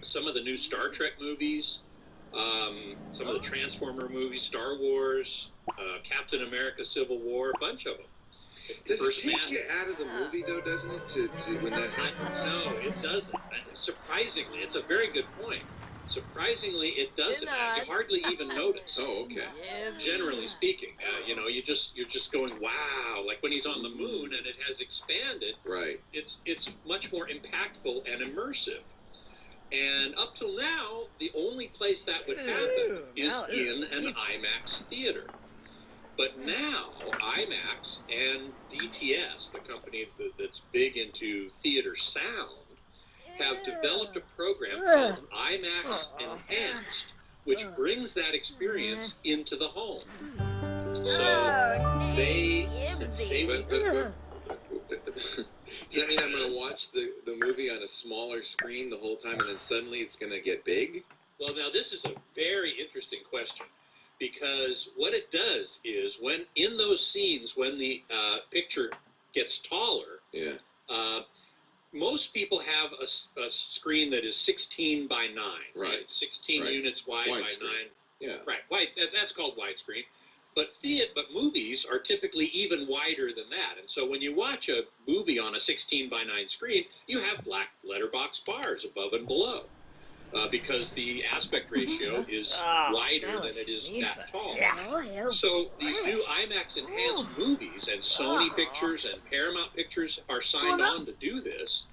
some of the new Star Trek movies, some of the Transformer movies, Star Wars, Captain America: Civil War, a bunch of them. Does it take you out of the movie, though, doesn't it, to when that happens? No, it doesn't. Surprisingly, it's a very good point. Surprisingly, it doesn't. You hardly even notice. Oh, okay. Generally speaking, you're just going, wow. Like when he's on the moon and it has expanded. Right. It's much more impactful and immersive. And up till now, the only place that would happen is in an IMAX theater. But now, IMAX and DTS, the company that's big into theater sound, have developed a program called IMAX Enhanced, which brings that experience into the home. So they does that mean I'm going to watch the movie on a smaller screen the whole time, and then suddenly it's going to get big? Well, now this is a very interesting question, because what it does is when in those scenes, when the picture gets taller, most people have a screen that is 16 by 9, right? 16 units wide by 9. Yeah. Right. That's called widescreen. But movies are typically even wider than that. And so when you watch a movie on a 16 by 9 screen, you have black letterbox bars above and below. Because the aspect ratio is wider than it is that tall. So these new IMAX enhanced movies, and Sony Pictures and Paramount Pictures are signed on to do this.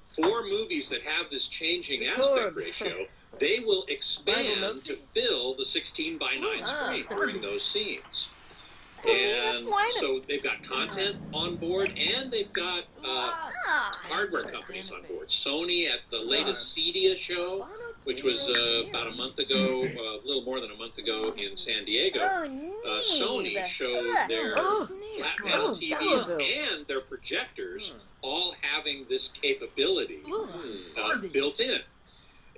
For movies that have this changing aspect ratio, they will expand to fill the 16 by 9 screen during those scenes. And so they've got content on board, and they've got hardware companies on board. Sony at the latest CEDIA show, which was about a month ago, a little more than a month ago in San Diego, Sony showed their flat panel TVs and their projectors all having this capability built in.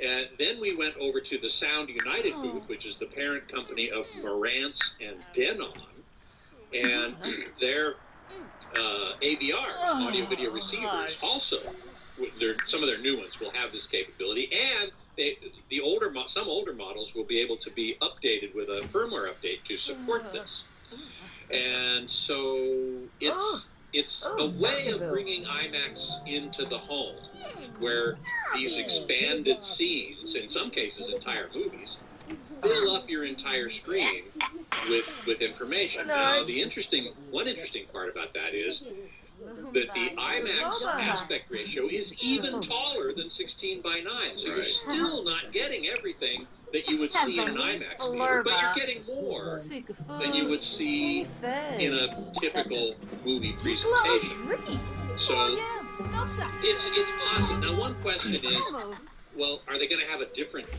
And then we went over to the Sound United booth, which is the parent company of Marantz and Denon. And their AVRs, audio video receivers, also, some of their new ones will have this capability. And some older models will be able to be updated with a firmware update to support this. And so it's a way of bringing IMAX into the home, where these expanded scenes, in some cases entire movies, fill up your entire screen with information. Now, one interesting part about that is that the IMAX aspect ratio is even taller than 16 by 9, so you're still not getting everything that you would see in an IMAX theater, but you're getting more than you would see in a typical movie presentation. So it's possible. Now, one question is, well, are they going to have a different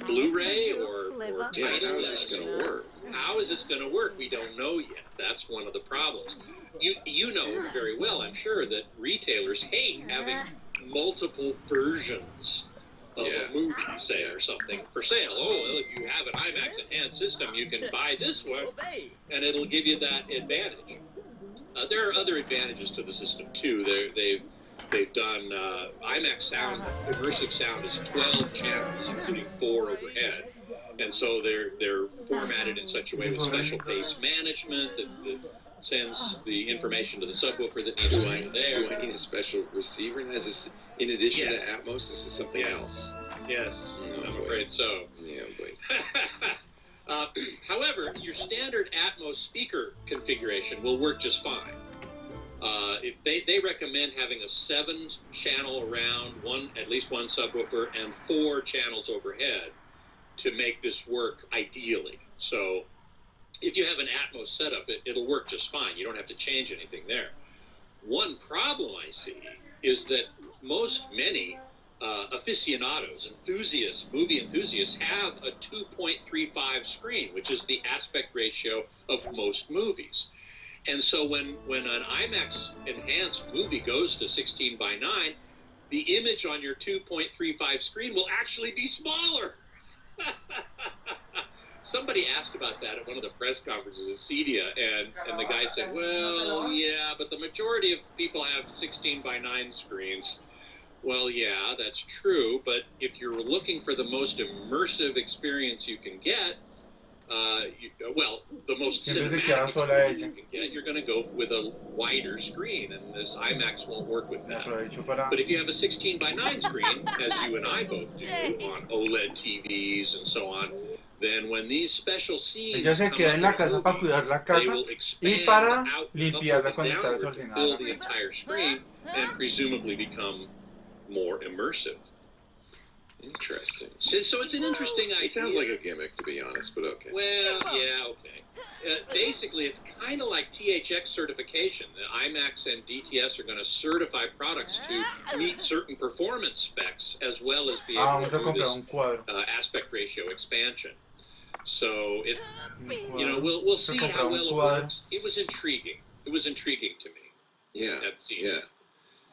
Blu-ray or title? How is this going to work? How is this going to work? We don't know yet. That's one of the problems. You know very well, I'm sure, that retailers hate having multiple versions of a movie, say, or something for sale. Oh, well, if you have an IMAX enhanced system, you can buy this one, and it'll give you that advantage. There are other advantages to the system, too. They've done IMAX sound, immersive sound is 12 channels, including 4 overhead. And so they're formatted in such a way with special bass management that sends the information to the subwoofer that needs to go there. Do I need a special receiver? Is this, in addition to Atmos, this is something else? Yes, I'm afraid so. Yeah, boy. However, your standard Atmos speaker configuration will work just fine. They recommend having a 7-channel around, at least one subwoofer, and 4 channels overhead to make this work ideally. So if you have an Atmos setup, it'll work just fine. You don't have to change anything there. One problem I see is that many aficionados, movie enthusiasts, have a 2.35 screen, which is the aspect ratio of most movies. And so when an IMAX enhanced movie goes to 16 by 9, the image on your 2.35 screen will actually be smaller. Somebody asked about that at one of the press conferences at CEDIA, and the guy said, well, yeah, but the majority of people have 16 by 9 screens. Well, yeah, that's true. But if you're looking for the most immersive experience you can get, the most Siempre se cinematic queda sola experience ella. you can get, you're going to go with a wider screen, and this IMAX won't work with Me that. aprovecho para... But if you have a 16 by 9 screen, as you and I both do on OLED TVs and so on, then when these special scenes Ella se come queda up en in la a casa para movie, cuidar la they casa will y expand para out, upward limpiarla and cuando está downward to desordenada fill la the casa. entire screen and presumably become more immersive. Interesting. So it's an interesting idea. It sounds like a gimmick, to be honest, but okay. Well, yeah, okay. Basically, it's kind of like THX certification. The IMAX and DTS are going to certify products to meet certain performance specs as well as be able Vamos to a do comprar this un cuadro. aspect ratio expansion. So it's, Un you know, cuadro. we'll Se see compra how un well it cuadro. works. It was intriguing. It was intriguing to me. Yeah, That scene. yeah.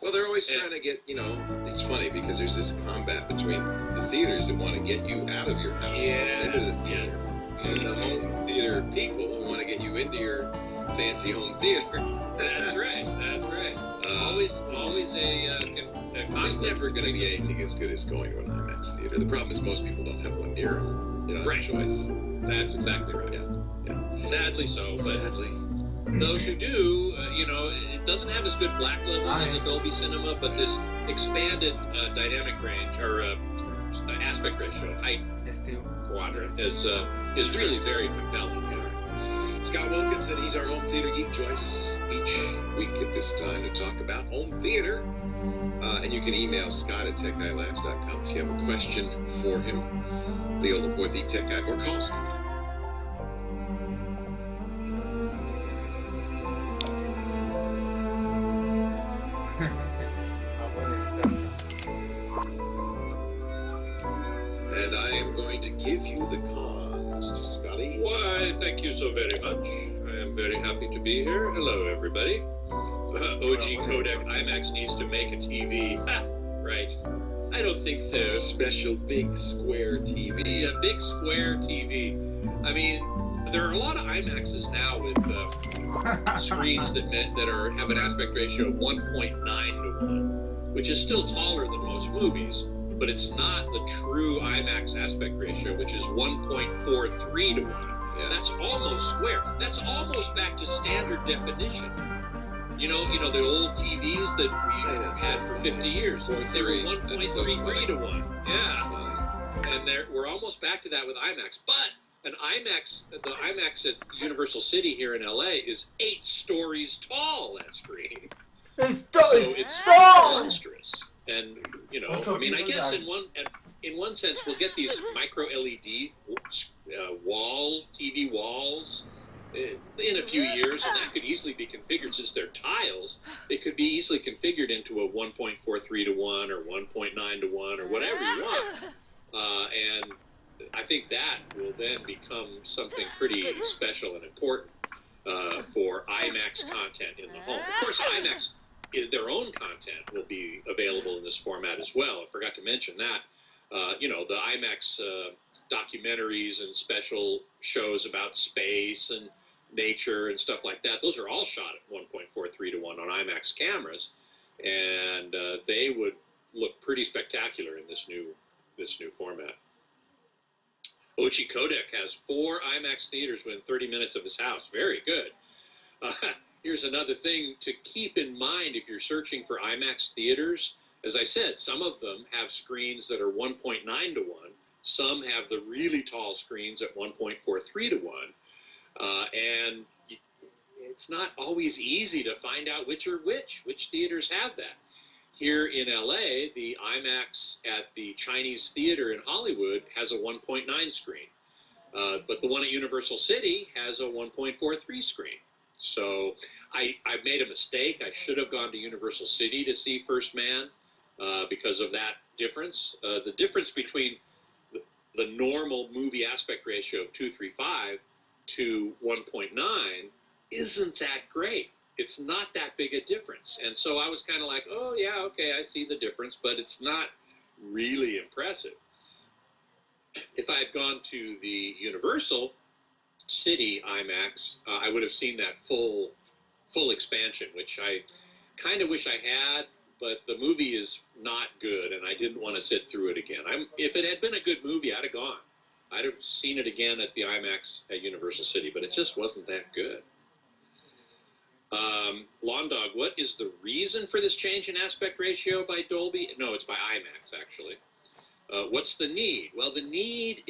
Well, they're always trying to get, it's funny because there's this combat between the theaters that want to get you out of your house into the theater, and the home theater people who want to get you into your fancy home theater. That's right. That's right. Always a There's conflict. never going to be anything as good as going to an IMAX theater. The problem is most people don't have one near them. You don't have a choice. That's exactly right. Yeah. Sadly so. But Sadly. those who do, it doesn't have as good black levels as a Dolby Cinema, but this expanded dynamic range or aspect ratio, height quadrant is really very compelling. Scott Wilkinson, he's our home theater geek, joins us each week at this time to talk about home theater. And you can email Scott at techguylabs.com if you have a question for him. Leo Laporte, the Tech Guy, or call Scott. And I am going to give you the cons to Scotty. Why, thank you so very much. I am very happy to be here. Hello, everybody. OG Codec IMAX needs to make a TV. Ha, right. I don't think so. Special big square TV. Yeah, big square TV. I mean, there are a lot of IMAXs now with screens that have an aspect ratio of 1.9 to 1, which is still taller than most movies, but it's not the true IMAX aspect ratio, which is 1.43 to 1. Yeah. That's almost square. That's almost back to standard definition. You know the old TVs that we had for 50 years. They were 1.33 to 1. Yeah. And we're almost back to that with IMAX. But the IMAX at Universal City here in LA is 8 stories tall, that screen. It's monstrous. And, I guess in one sense we'll get these micro LED TV walls in a few years, and that could easily be configured since they're tiles. It could be easily configured into a 1.43 to 1 or 1.9 to 1 or whatever you want. And I think that will then become something pretty special and important for IMAX content in the home. Of course, IMAX, their own content will be available in this format as well. I forgot to mention that. The IMAX documentaries and special shows about space and nature and stuff like that, those are all shot at 1.43 to 1 on IMAX cameras, and they would look pretty spectacular in this new format. Ochi Codec has 4 IMAX theaters within 30 minutes of his house. Very good. Here's another thing to keep in mind if you're searching for IMAX theaters. As I said, some of them have screens that are 1.9 to 1. Some have the really tall screens at 1.43 to 1. And it's not always easy to find out which theaters have that. Here in LA, the IMAX at the Chinese Theater in Hollywood has a 1.9 screen. But the one at Universal City has a 1.43 screen. So I made a mistake. I should have gone to Universal City to see First Man because of that difference. The difference between the normal movie aspect ratio of 2:3:5 to 1.9 isn't that great. It's not that big a difference. And so I was kind of like, oh, yeah, okay, I see the difference, but it's not really impressive. If I had gone to the Universal City IMAX, I would have seen that full expansion, which I kind of wish I had, but the movie is not good, and I didn't want to sit through it again. If it had been a good movie, I'd have gone. I'd have seen it again at the IMAX at Universal City, but it just wasn't that good. Lawn Dog, what is the reason for this change in aspect ratio by Dolby? No, it's by IMAX, actually. What's the need? Well, the need